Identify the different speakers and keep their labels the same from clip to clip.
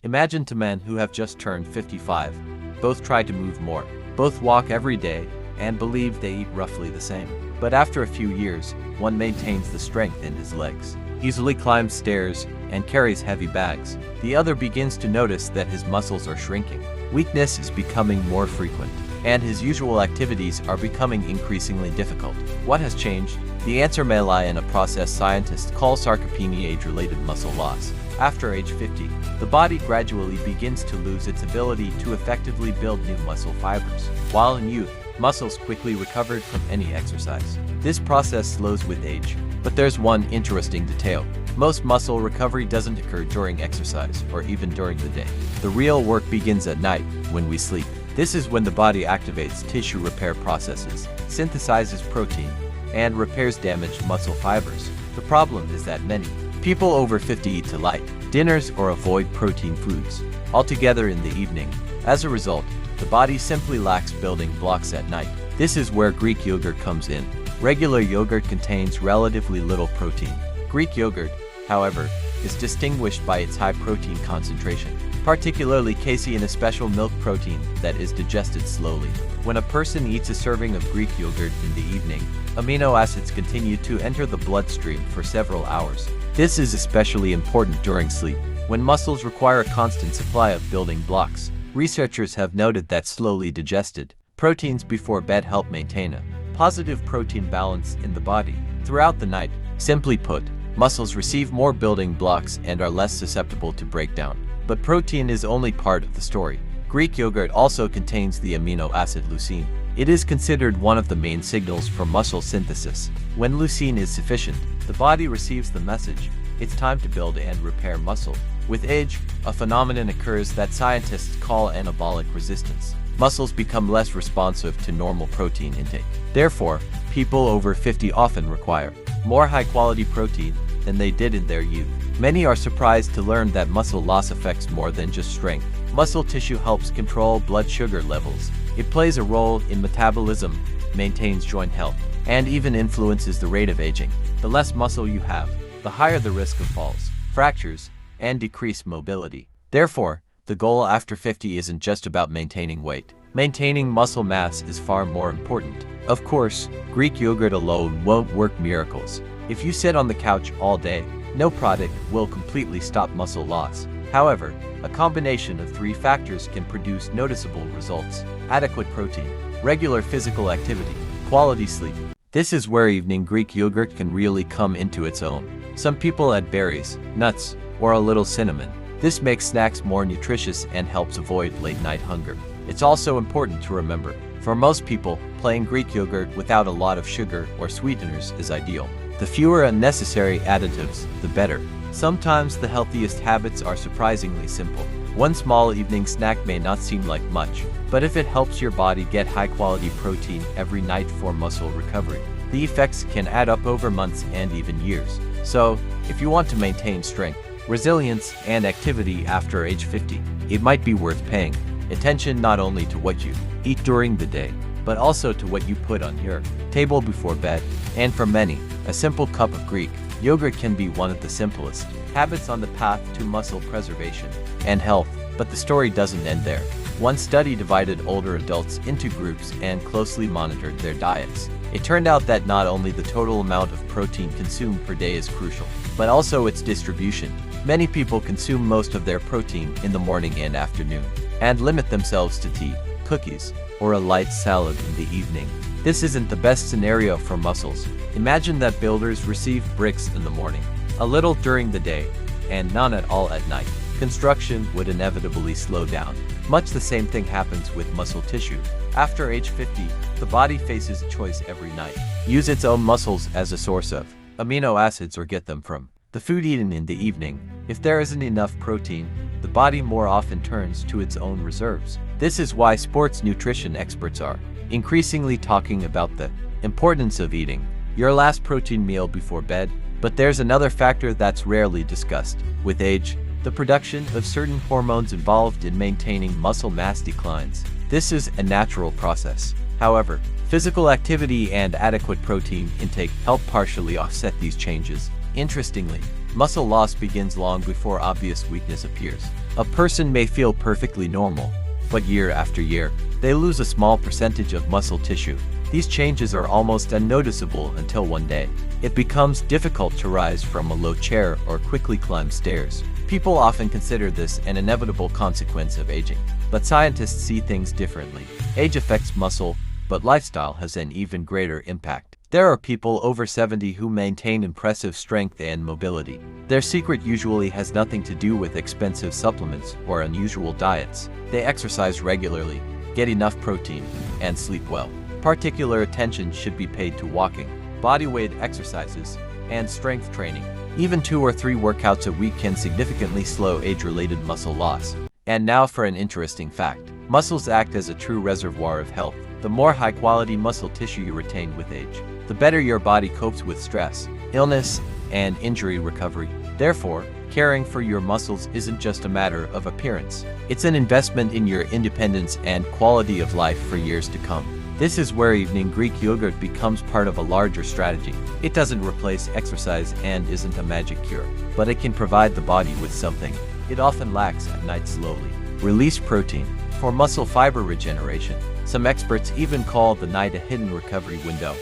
Speaker 1: Imagine two men who have just turned 55. Both try to move more. Both walk every day and believe they eat roughly the same. But after a few years, one maintains the strength in his legs, easily climbs stairs, and carries heavy bags. The other begins to notice that his muscles are shrinking. Weakness is becoming more frequent, and his usual activities are becoming increasingly difficult. What has changed? The answer may lie in a process scientists call sarcopenia, age-related muscle loss. After age 50, the body gradually begins to lose its ability to effectively build new muscle fibers. While in youth, muscles quickly recovered from any exercise. This process slows with age, but there's one interesting detail. Most muscle recovery doesn't occur during exercise or even during the day. The real work begins at night, when we sleep. This is when the body activates tissue repair processes, synthesizes protein, and repairs damaged muscle fibers. The problem is that many people over 50 eat too light dinners or avoid protein foods altogether in the evening. As a result, the body simply lacks building blocks at night. This is where Greek yogurt comes in. Regular yogurt contains relatively little protein. Greek yogurt, however, is distinguished by its high protein concentration, particularly casein, a special milk protein that is digested slowly. When a person eats a serving of Greek yogurt in the evening, amino acids continue to enter the bloodstream for several hours. This is especially important during sleep, when muscles require a constant supply of building blocks. Researchers have noted that slowly digested proteins before bed help maintain a positive protein balance in the body. Throughout the night, simply put, muscles receive more building blocks and are less susceptible to breakdown. But protein is only part of the story. Greek yogurt also contains the amino acid leucine. It is considered one of the main signals for muscle synthesis. When leucine is sufficient, the body receives the message, it's time to build and repair muscle. With age, a phenomenon occurs that scientists call anabolic resistance. Muscles become less responsive to normal protein intake. Therefore, people over 50 often require more high-quality protein than they did in their youth. Many are surprised to learn that muscle loss affects more than just strength. Muscle tissue helps control blood sugar levels. It plays a role in metabolism, maintains joint health, and even influences the rate of aging. The less muscle you have, the higher the risk of falls, fractures, and decreased mobility. Therefore, the goal after 50 isn't just about maintaining weight. Maintaining muscle mass is far more important. Of course, Greek yogurt alone won't work miracles. If you sit on the couch all day, no product will completely stop muscle loss. However, a combination of 3 factors can produce noticeable results: adequate protein, regular physical activity, quality sleep. This is where evening Greek yogurt can really come into its own. Some people add berries, nuts, or a little cinnamon. This makes snacks more nutritious and helps avoid late-night hunger. It's also important to remember, for most people, plain Greek yogurt without a lot of sugar or sweeteners is ideal. The fewer unnecessary additives, the better. Sometimes the healthiest habits are surprisingly simple. One small evening snack may not seem like much, but if it helps your body get high-quality protein every night for muscle recovery, the effects can add up over months and even years. So, if you want to maintain strength, resilience, and activity after age 50, it might be worth paying attention not only to what you eat during the day, but also to what you put on your table before bed. And for many, a simple cup of Greek yogurt can be one of the simplest habits on the path to muscle preservation and health. But the story doesn't end there. One study divided older adults into groups and closely monitored their diets. It turned out that not only the total amount of protein consumed per day is crucial, but also its distribution. Many people consume most of their protein in the morning and afternoon, and limit themselves to tea, cookies, or a light salad in the evening. This isn't the best scenario for muscles. Imagine that builders receive bricks in the morning, a little during the day, and none at all at night. Construction would inevitably slow down. Much the same thing happens with muscle tissue. After age 50, the body faces a choice every night. Use its own muscles as a source of amino acids or get them from the food eaten in the evening. If there isn't enough protein, the body more often turns to its own reserves. This is why sports nutrition experts are increasingly talking about the importance of eating your last protein meal before bed. But there's another factor that's rarely discussed. With age, the production of certain hormones involved in maintaining muscle mass declines. This is a natural process. However, physical activity and adequate protein intake help partially offset these changes. Interestingly, Muscle loss begins long before obvious weakness appears. A person may feel perfectly normal, but year after year, they lose a small percentage of muscle tissue. These changes are almost unnoticeable until one day it becomes difficult to rise from a low chair or quickly climb stairs. People often consider this an inevitable consequence of aging, but scientists see things differently. Age affects muscle, but lifestyle has an even greater impact. There are people over 70 who maintain impressive strength and mobility. Their secret usually has nothing to do with expensive supplements or unusual diets. They exercise regularly, get enough protein, and sleep well. Particular attention should be paid to walking, bodyweight exercises, and strength training. Even 2 or 3 workouts a week can significantly slow age-related muscle loss. And now for an interesting fact. Muscles act as a true reservoir of health. The more high-quality muscle tissue you retain with age, the better your body copes with stress, illness, and injury recovery. Therefore, caring for your muscles isn't just a matter of appearance. It's an investment in your independence and quality of life for years to come. This is where evening Greek yogurt becomes part of a larger strategy. It doesn't replace exercise and isn't a magic cure, but it can provide the body with something it often lacks at night: slowly released protein for muscle fiber regeneration. Some experts even call the night a hidden recovery window.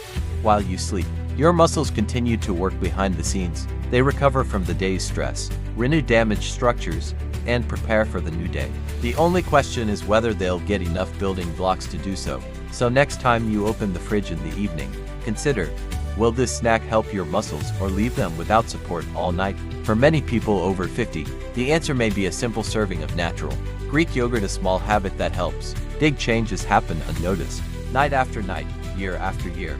Speaker 1: While you sleep, your muscles continue to work behind the scenes. They recover from the day's stress, renew damaged structures, and prepare for the new day. The only question is whether they'll get enough building blocks to do so. So next time you open the fridge in the evening, consider, will this snack help your muscles or leave them without support all night? For many people over 50, the answer may be a simple serving of natural Greek yogurt, a small habit that helps. Big changes happen unnoticed. Night after night, year after year,